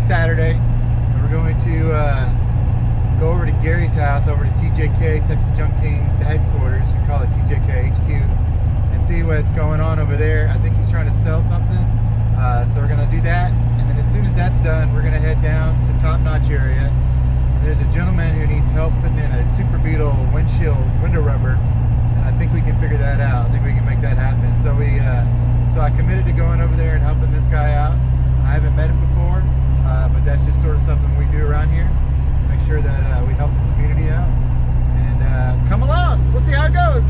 Saturday, and we're going to go over to Gary's house, over to TJK, Texas Junk Kings Headquarters. We call it TJK HQ, and see what's going on over there. I think he's trying to sell something, so we're gonna do that. And then as soon as that's done, we're gonna head down to Top Notch area. There's a gentleman who needs help putting in a Super Beetle windshield window rubber, and I think we can figure that out. I think we can make that happen. So so I committed to going over there and helping this guy out. I haven't met him before, but that's just sort of something we do around here. Make sure that we help the community out. And come along, we'll see how it goes.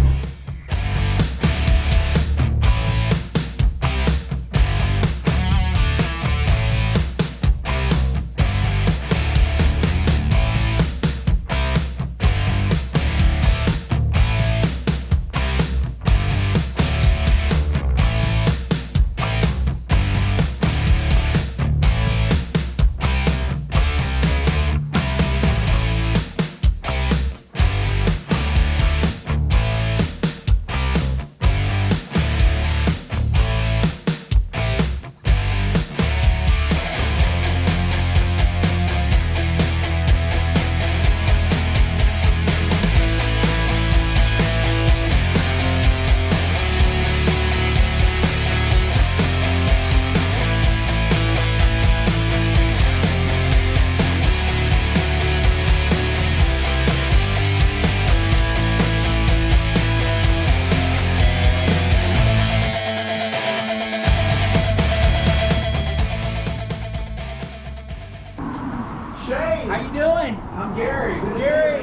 How you doing? I'm Gary. Good Gary,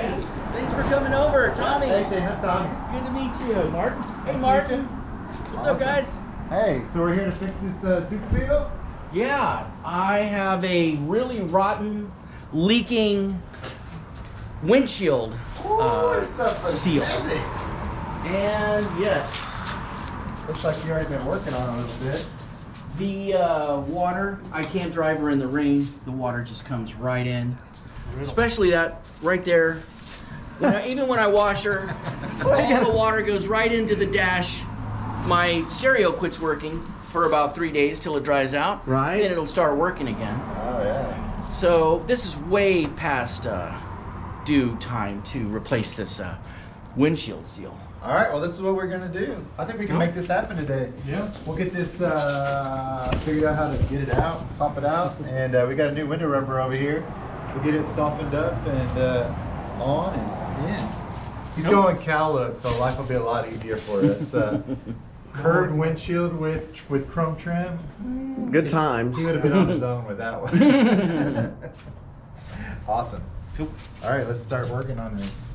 thanks for coming over. Tommy. Thanks, Tommy. Good to meet you. Martin. Hey, Nice to Martin. meet you. What's up, guys? Hey, so we're here to fix this Super Beetle? Yeah, I have a really rotten, leaking windshield seal. Amazing. And yes, Looks like you already been working on it a little bit. the water, I can't drive her in the rain. The water just comes right in. Especially that right there. Even when I wash her, all the water goes right into the dash. My stereo quits working for about 3 days till it dries out. Right. Then it'll start working again. Oh, yeah. So this is way past due time to replace this windshield seal. All right, well, this is what we're going to do. I think we can make this happen today. Yeah. We'll get this figured out how to get it out, pop it out, and we got a new window rubber over here. We'll get it softened up and on and in. He's going cow look, so life will be a lot easier for us. Curved windshield with chrome trim. Good times. He would have been on his own with that one. Awesome. All right, let's start working on this.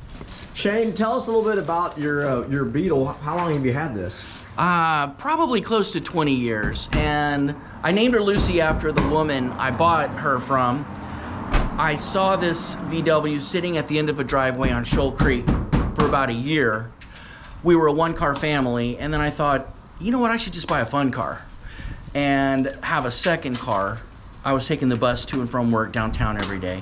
Shane, tell us a little bit about your Beetle. How long have you had this? Probably close to 20 years. And I named her Lucy after the woman I bought her from. I saw this VW sitting at the end of a driveway on Shoal Creek for about a year. We were a one-car family, and then I thought, you know what, I should just buy a fun car and have a second car. I was taking the bus to and from work downtown every day.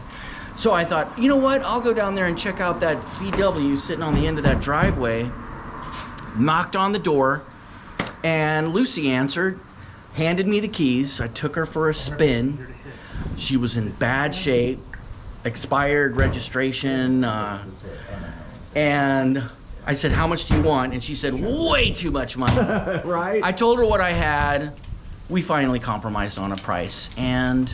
So I thought, you know what, I'll go down there and check out that VW sitting on the end of that driveway. Knocked on the door, and Lucy answered, handed me the keys. I took her for a spin. She was in bad shape, expired registration, and I said, how much do you want? And she said, way too much money. Right. I told her what I had. We finally compromised on a price. And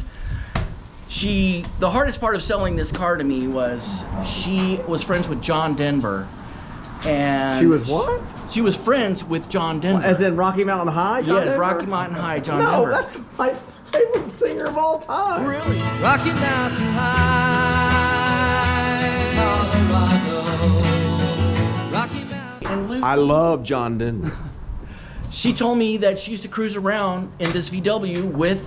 the hardest part of selling this car to me was she was friends with John Denver. And She was what? She was friends with John Denver. As in Rocky Mountain High? John Yes, Denver? Rocky Mountain High, John No, Denver. that's my favorite singer of all time. Really? Rocky Mountain High, Colorado. Rocky Mountain. And Lucy, I love John Denver. she told me that she used to cruise around in this VW with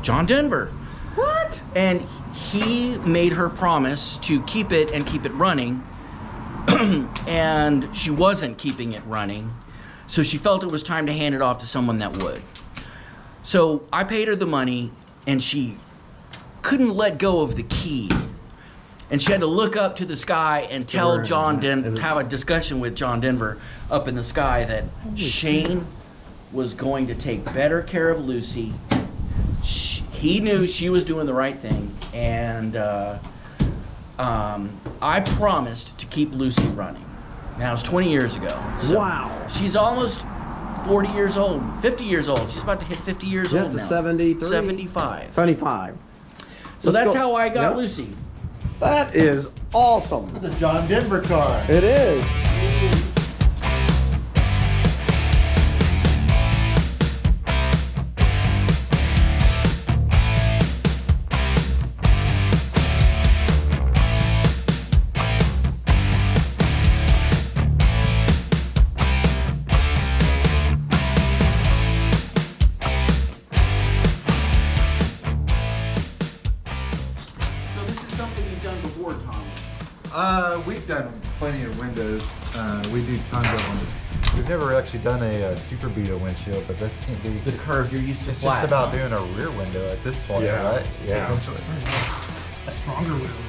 John Denver. What? And he made her promise to keep it and keep it running. And she wasn't keeping it running. So she felt it was time to hand it off to someone that would. So I paid her the money, and she couldn't let go of the key. And she had to look up to the sky and tell John Denver, have a discussion with John Denver up in the sky that Shane was going to take better care of Lucy. he knew she was doing the right thing, and I promised to keep Lucy running. Now, it's 20 years ago. So Wow. she's almost 40 years old, 50 years old. She's about to hit 50 years old That's now. a 73? 75. 75. So Let's that's go. how I got Yep. Lucy. That is awesome. It's a John Denver car. It is. So this is something you've done before, Tom. We've done plenty of windows. We do tons of them. We've never actually done a Super Beetle windshield, but this can't be. The curve, you're used to It's flat. just about doing a rear window at this point, right? Yeah. Essentially. A stronger windshield.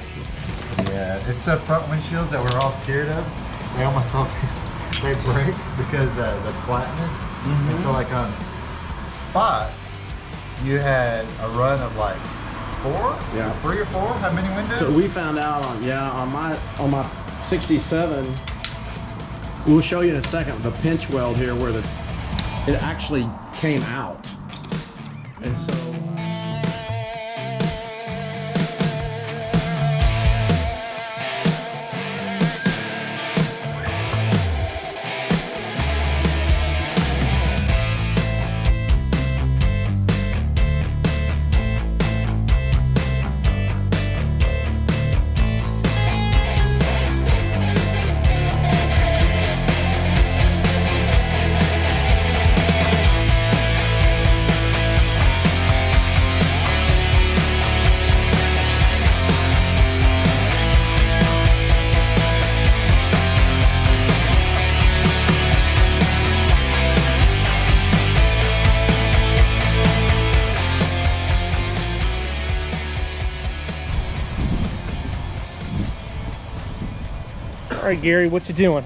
Yeah, it's the front windshields that we're all scared of. They almost always they break because the flatness. And so, like on Spot, you had a run of like 3 or 4. How many windows? So we found out on my 67. We'll show you in a second the pinch weld here where it actually came out, and so. All right, Gary, what you doing?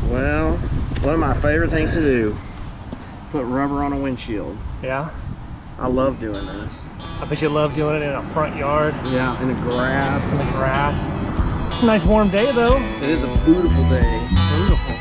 Well, one of my favorite things to do, put rubber on a windshield. Yeah, I love doing this. I bet you love doing it in a front yard, Yeah, in the grass. in the grass. It's a nice warm day though. It is a beautiful day. Beautiful.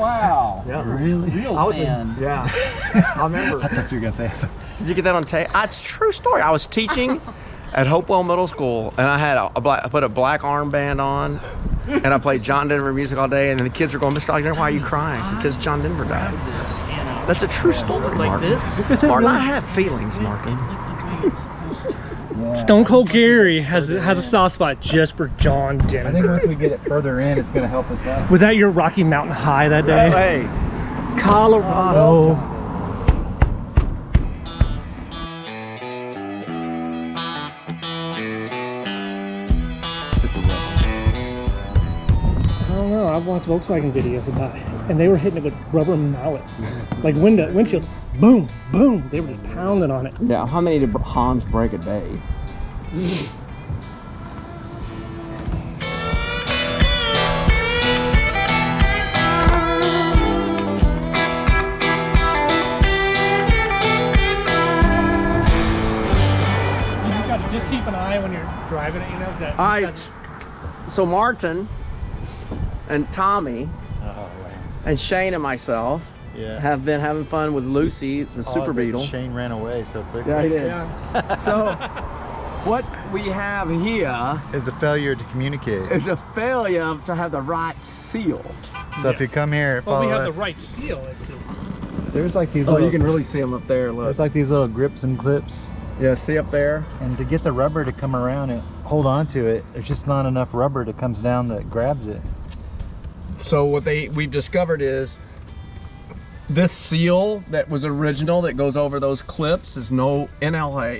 wow. Yeah. Really? I was yeah. I remember. I thought you were gonna say something. Did you get that on tape? It's a true story. I was teaching at Hopewell Middle School, and I had I put a black armband on, and I played John Denver music all day, and then the kids were going, Mr. Alexander, why are you crying? I said, because John Denver died. That's a true story, like Martin. this. Martin, I have feelings, Martin. Stone Cold Gary has a soft spot just for John Denver. I think once we get it further in, it's gonna help us out. Was that your Rocky Mountain High that day? Hey, Colorado. I don't know. I've watched Volkswagen videos about it, and they were hitting it with rubber mallets, like windshields. Boom, boom. They were just pounding on it. yeah, how many did Hans break a day? You just gotta just keep an eye when you're driving it, you know. That All right, so Martin and Tommy and Shane and myself Yeah. have been having fun with Lucy, the Super Beetle. Shane ran away so quickly. Yeah, he did. So, what we have here It's a failure to communicate. is a failure to have the right seal. So if you come here, well, follow we have us. the right seal. It's just There's like these Oh, little, you can really see them up there. Look. there's like these little grips and clips. Yeah, see up there? And to get the rubber to come around and hold on to it, there's just not enough rubber that comes down that grabs it. So what we've discovered is this seal that was original that goes over those clips is in LA.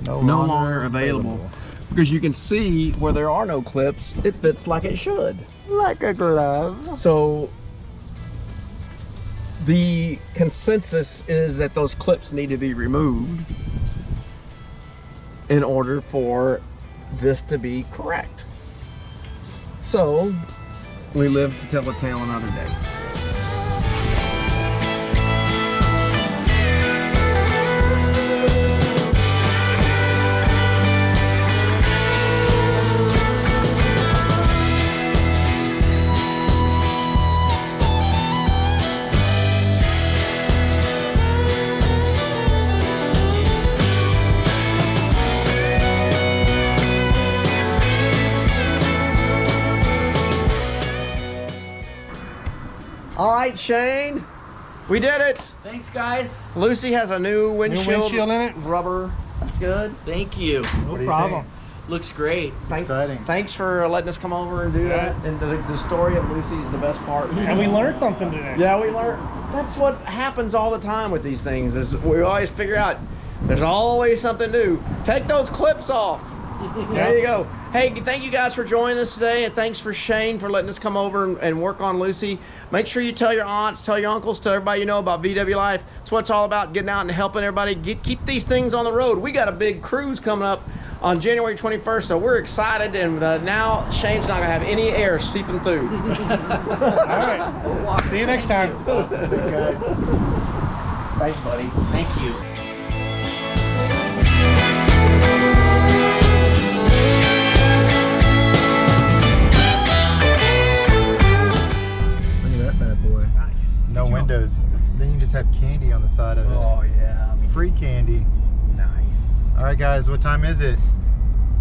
No longer available. Because you can see where there are no clips, it fits like it should. Like a glove. So the consensus is that those clips need to be removed in order for this to be correct. So we live to tell the tale another day. All right, Shane, we did it. Thanks, guys. Lucy has a new windshield, windshield in it? Rubber. That's good. Thank you. What do you problem. think? Looks great. Exciting. Thanks for letting us come over and do that. And the story of Lucy is the best part. And we learned something today. Yeah, we learned. That's what happens all the time with these things. Is we always figure out there's always something new. Take those clips off. There you go. Hey, thank you guys for joining us today, and thanks for Shane for letting us come over and work on Lucy. Make sure you tell your aunts, tell your uncles, tell everybody you know about VW Life. It's what it's all about, getting out and helping everybody keep these things on the road. We got a big cruise coming up on January 21st, so we're excited, and now Shane's not gonna have any air seeping through. All right. See you next time. Thanks, guys. Thanks, buddy. Thank you. Look at that bad boy. Nice. No windows. Then you just have candy on the side of it. Oh yeah. I mean, Free candy. nice. All right, guys, what time is it?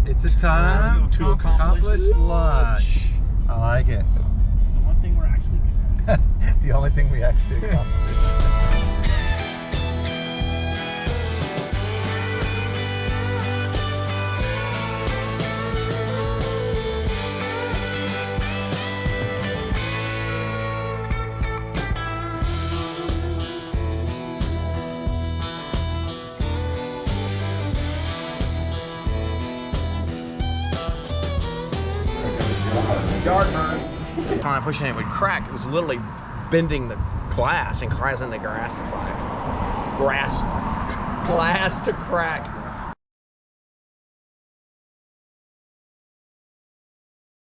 It's a time To accomplish lunch. I like it. The one thing we're actually good at. The only thing we actually accomplished. Yard burn. When I pushed it, it would crack. It was literally bending the glass and causing the glass to crack. Glass to crack.